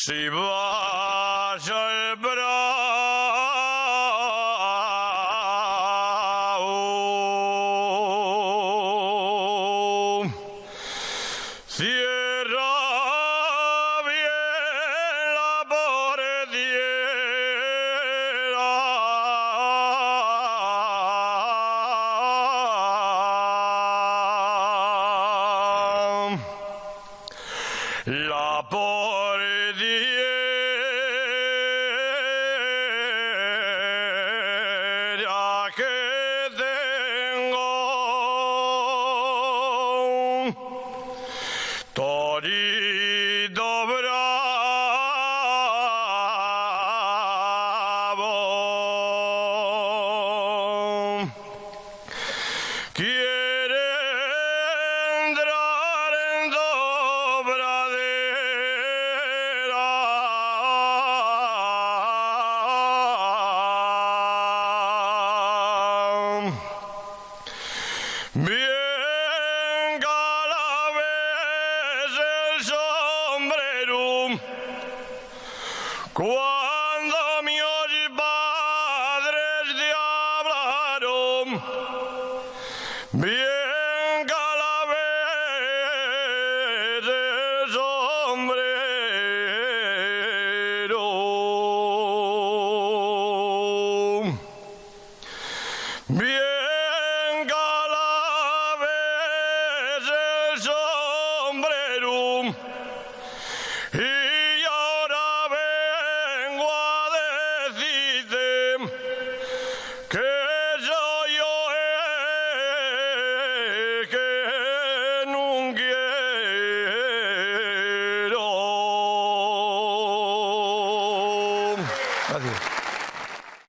Si vas al bravo, cierra bien la portiera. La portiera que tengo, torito bravo, quiere entrar en dobradera. Bien galabés el sombrero cuando mis padres te hablaron. Bien galabés el sombrero. Bien galabés el sombrero. Y ahora vengo a decirte que soy yo el que no quiero. Gracias.